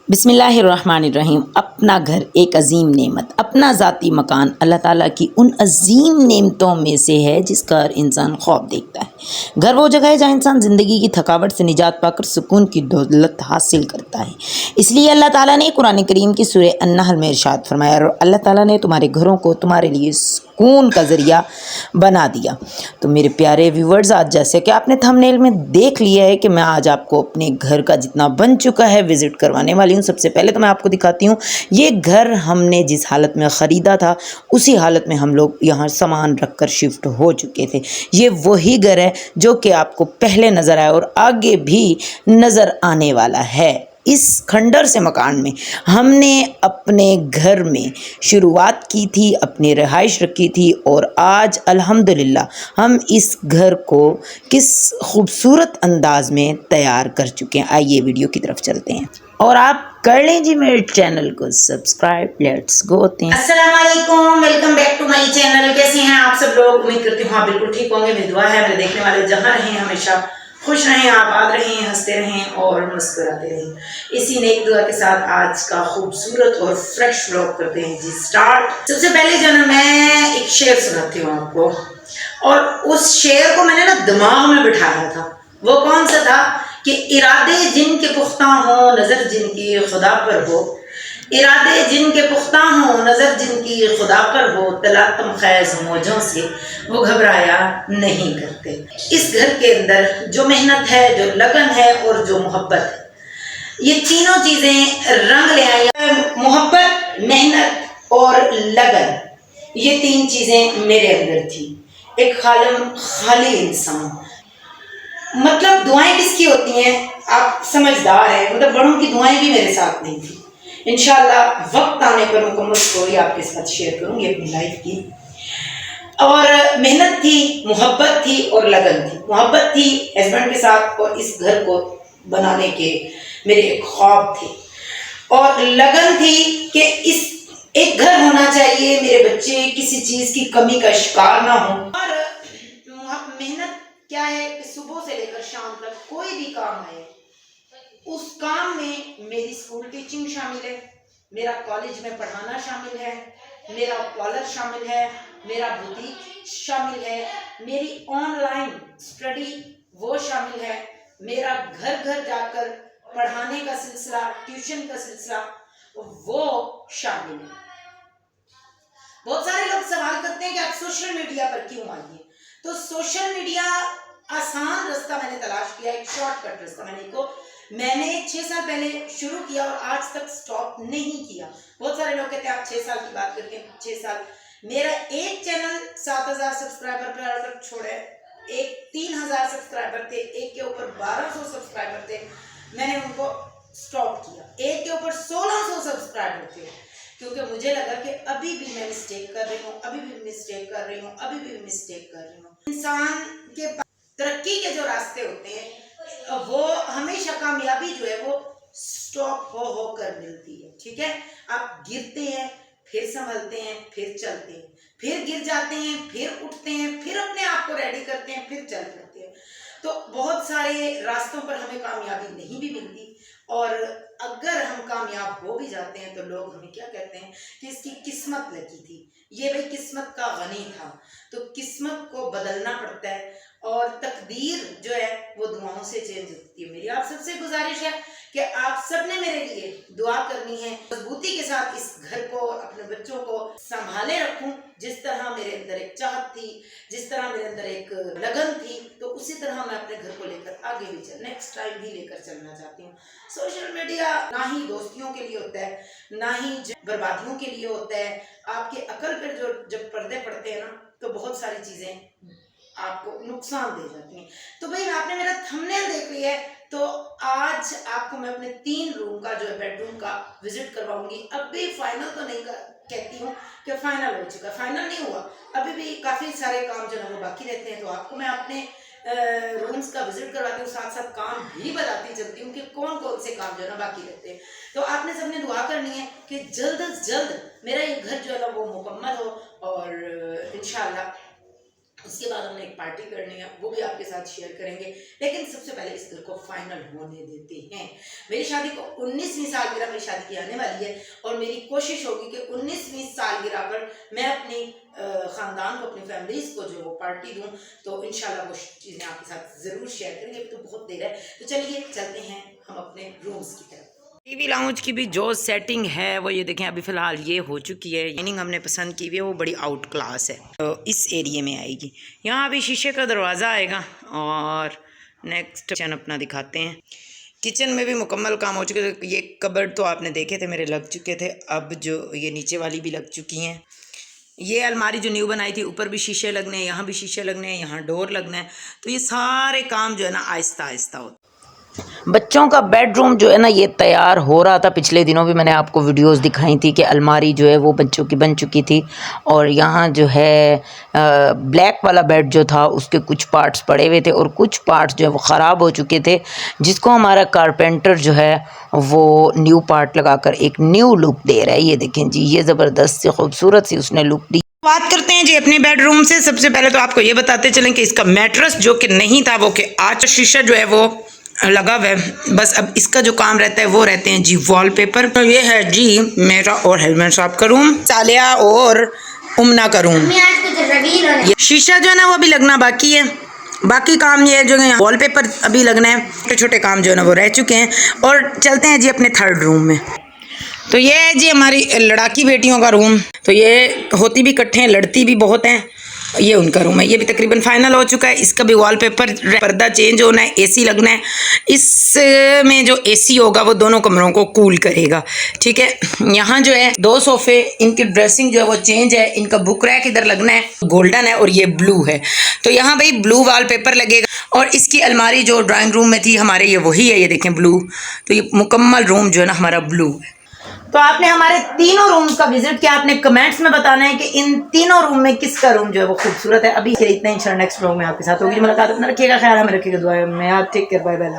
बिस्मिल्लाहिर्रहमानिर्रहीम। अपना घर एक अजीम नेमत, अपना ज़ाती मकान अल्लाह ताला की उन अजीम नेमतों में से है जिसका हर इंसान ख्वाब देखता है। घर वो जगह है जहाँ इंसान ज़िंदगी की थकावट से निजात पाकर सुकून की दौलत हासिल करता है। इसलिए अल्लाह ताला ने कुरान करीम की सूरह अन-नहल में इरशाद फरमाया, और अल्लाह ताला ने तुम्हारे घरों को तुम्हारे लिए सुकून का ज़रिया बना दिया। तो मेरे प्यारे व्यूवर्स, आज जैसे कि आपने थंबनेल में देख लिया है कि मैं आज आपको अपने घर का जितना बन चुका है विज़िट करवाने वाली हूँ। सबसे पहले तो मैं आपको दिखाती हूँ, ये घर हमने जिस हालत में ख़रीदा था उसी हालत में हम लोग यहाँ सामान रखकर शिफ्ट हो चुके थे। ये वही घर है जो कि आपको पहले नज़र आया और आगे भी नज़र आने वाला है। इस खंडर से मकान में हमने अपने घर में शुरुआत की थी, अपनी रिहाइश रखी थी, और आज अल्हम्दुलिल्लाह हम इस घर को किस खूबसूरत अंदाज में तैयार कर चुके हैं। आइए वीडियो की तरफ चलते हैं और आप कर लें जी मेरे चैनल को सब्सक्राइब। Let's go. अस्सलाम वालेकुम, welcome back to my channel. कैसे हैं आप सब लोग? उम्मीद करती हूँ आप बिल्कुल ठीक होंगे। मेरी दुआ है मेरे देखने वाले जहाँ रहें हमेशा खुश रहें, आबाद रहें, हंसते रहें और मुस्कुराते रहें। इसी नेक दुआ के साथ आज का खूबसूरत और फ्रेश व्लॉग करते हैं जी स्टार्ट। सबसे पहले जो ना मैं एक शेर सुनाती हूँ आपको, और उस शेर को मैंने ना दिमाग में बिठाया था। वो कौन सा था कि इरादे जिनके पुख्ता हो, नजर जिनकी खुदा पर हो। इरादे जिनके पुख्ता हो, नजर जिनकी खुदा पर हो, तलातम खैज मौजों से वो घबराया नहीं करते। इस घर के अंदर जो मेहनत है, जो लगन है और जो मोहब्बत है, ये तीनों चीजें रंग ले आई। मोहब्बत, मेहनत और लगन, ये तीन चीजें मेरे अंदर थी। एक खाली इंसान। मतलब दुआएं किसकी होती हैं? आप समझदार हैं, मतलब बड़ों की दुआएं भी मेरे साथ नहीं थी। इंशाल्लाह वक्त आने पर मुकम्मल स्टोरी आपके साथ शेयर करूंगी अपनी लाइफ की। और मेहनत थी, मोहब्बत थी और लगन थी। मोहब्बत थी हस्बैंड के साथ और इस घर को बनाने के मेरे एक ख्वाब थे, और लगन थी कि इस एक घर होना चाहिए, मेरे बच्चे किसी चीज की कमी का शिकार ना हो। और मेहनत क्या है कि सुबह से लेकर शाम तक कोई भी काम है, उस काम में मेरी स्कूल टीचिंग शामिल है, मेरा कॉलेज में पढ़ाना शामिल है, मेरा पार्लर शामिल है, मेरा बुटीक शामिल है, मेरी ऑनलाइन स्टडी वो शामिल है, मेरा घर घर जाकर पढ़ाने का सिलसिला, ट्यूशन का सिलसिला वो शामिल है। बहुत सारे लोग सवाल करते हैं कि आप सोशल मीडिया पर क्यों आइए। तो सोशल मीडिया आसान रास्ता मैंने तलाश किया, एक शॉर्टकट रास्ता। मैंने 6 साल पहले शुरू किया और आज तक स्टॉप नहीं किया। बहुत सारे लोग कहते हैं आप 6 साल की बात करते हैं। 6 साल मेरा एक चैनल 7000 सब्सक्राइबर पर छोड़े, एक 3000 सब्सक्राइबर थे, एक के ऊपर 1200 सब्सक्राइबर थे, मैंने उनको स्टॉप किया। एक के ऊपर 1600 सब्सक्राइबर थे, क्योंकि मुझे लगा कि अभी भी मैं मिस्टेक कर रही हूँ, अभी भी मिस्टेक कर रही हूँ, अभी भी मिस्टेक कर रही हूँ। इंसान के तरक्की के जो रास्ते होते हैं वो हमेशा कामयाबी जो है वो स्टॉप हो कर मिलती है। ठीक है, आप गिरते हैं, फिर संभलते हैं, फिर चलते हैं, फिर गिर जाते हैं, फिर उठते हैं, फिर अपने आप को रेडी करते हैं, फिर चल पड़ते हैं। तो बहुत सारे रास्तों पर हमें कामयाबी नहीं भी मिलती, और अगर हम कामयाब हो भी जाते हैं तो लोग हमें क्या कहते हैं कि इसकी किस्मत लगी थी। ये भाई किस्मत का गनी था। तो किस्मत को बदलना पड़ता है, और तकदीर जो है वो दुआओं से चेंज होती है। मेरी आप सबसे गुजारिश है कि आप सबने मेरे लिए दुआ करनी है, मजबूती के साथ इस घर को, अपने बच्चों को संभाले रखूं। जिस तरह मेरे अंदर एक चाहत थी, जिस तरह मेरे अंदर एक लगन थी, तो उसी तरह मैं अपने घर को लेकर आगे भी नेक्स्ट टाइम भी लेकर चलना चाहती हूँ। सोशल मीडिया ना ही दोस्तियों के लिए होता है, ना ही बर्बादियों के लिए होता है। आपके अकल पर जो जब पर्दे पड़ते हैं ना, तो बहुत सारी चीजें आपको नुकसान दे जाती हैं। तो भाई आपने मेरा थंबनेल देख लिया है, तो आज आपको मैं अपने 3 रूम का जो है बेडरूम का विजिट करवाऊंगी। अब भी फाइनल तो नहीं कहती हूँ कि फाइनल हो चुका, फाइनल नहीं हुआ, अभी भी काफी सारे काम जो है वो बाकी रहते हैं। तो आपको मैं अपने रूम्स का विजिट करवाती हूँ, साथ साथ काम भी बताती चलती हूँ कि कौन कौन से काम जो है ना बाकी रहते हैं। तो आपने सबने दुआ करनी है कि जल्द से जल्द मेरा ये घर जो है ना वो मुकम्मल हो, और इंशाल्लाह इसके बाद हमने एक पार्टी करनी है, वो भी आपके साथ शेयर करेंगे। लेकिन सबसे पहले इस घर को फाइनल होने देते हैं। मेरी शादी को 19वीं सालगिरह मेरी शादी की आने वाली है और मेरी कोशिश होगी कि 19वीं सालगिरह पर मैं अपनी ख़ानदान को, अपनी फैमिलीज़ को जो वो पार्टी दूँ। तो इंशाल्लाह वो चीज़ें आपके साथ ज़रूर शेयर करेंगे। अभी तो बहुत देर है, तो चलिए चलते हैं हम अपने रूम्स की तरफ। टीवी लाउंज की भी जो सेटिंग है वो ये देखें, अभी फ़िलहाल ये हो चुकी है। डाइनिंग हमने पसंद की हुई है, वो बड़ी आउट क्लास है, तो इस एरिए में आएगी। यहाँ अभी शीशे का दरवाज़ा आएगा। और नेक्स्ट किचन अपना दिखाते हैं। किचन में भी मुकम्मल काम हो चुके थे। ये कबर्ड तो आपने देखे थे, मेरे लग चुके थे। अब जो ये नीचे वाली भी लग चुकी हैं। ये अलमारी जो न्यू बनाई थी, ऊपर भी शीशे लगने हैं, यहाँ भी शीशे लगने हैं, यहाँ डोर लगना है। तो ये सारे काम जो है ना आहिस्ता आहिस्ता होता। बच्चों का बेडरूम जो है ना ये तैयार हो रहा था। पिछले दिनों भी मैंने आपको वीडियोस दिखाई थी कि अलमारी जो है वो बच्चों की बन चुकी थी। और यहाँ जो है ब्लैक वाला बेड जो था उसके कुछ पार्ट्स पड़े हुए थे और कुछ पार्ट्स जो है वो ख़राब हो चुके थे, जिसको हमारा कारपेंटर जो है वो न्यू पार्ट लगाकर एक न्यू लुक दे रहा है। ये देखें जी, ये ज़बरदस्त सी खूबसूरत सी उसने लुक दी। बात करते हैं जी अपने बेडरूम से। सबसे पहले तो आपको ये बताते चलें कि इसका मैट्रेस जो कि नहीं था वो कि आज शीशा जो है वो लगा हुआ है। बस अब इसका जो काम रहता है वो रहते हैं जी वॉलपेपर। तो ये है जी मेरा और हेलमेट साहब का रूम, सालिया और उमना का रूम। शीशा जो है ना वो अभी लगना बाकी है। बाकी काम ये है जो है वॉलपेपर अभी लगना है। छोटे छोटे काम जो है ना वो रह चुके हैं। और चलते हैं जी अपने थर्ड रूम में। तो ये है जी हमारी लड़ाकी बेटियों का रूम। तो ये होती भी इकट्ठे हैं, लड़ती भी बहुत हैं। ये उनका रूम है, ये भी तकरीबन फाइनल हो चुका है। इसका भी वॉलपेपर, पर्दा चेंज होना है, एसी लगना है। इसमें जो एसी होगा वो दोनों कमरों को कूल करेगा, ठीक है। यहाँ जो है 2 सोफे, इनकी ड्रेसिंग जो है वो चेंज है। इनका बुक रैक इधर लगना है, गोल्डन है और ये ब्लू है। तो यहाँ भाई ब्लू वॉलपेपर लगेगा। और इसकी अलमारी जो ड्राइंग रूम में थी हमारे, ये वही है, ये देखें ब्लू। तो ये मुकम्मल रूम जो है ना हमारा ब्लू है। तो आपने हमारे तीनों रूम्स का विजिट किया। आपने कमेंट्स में बताना है कि इन तीनों रूम में किसका रूम जो है वो खूबसूरत है। अभी इतना ही, नेक्स्ट व्लॉग में आपके साथ होगी मुलाकात। अपना रखिएगा ख्याल, हमें रखिएगा दुआ में। आप टेक केयर, बाय बाय।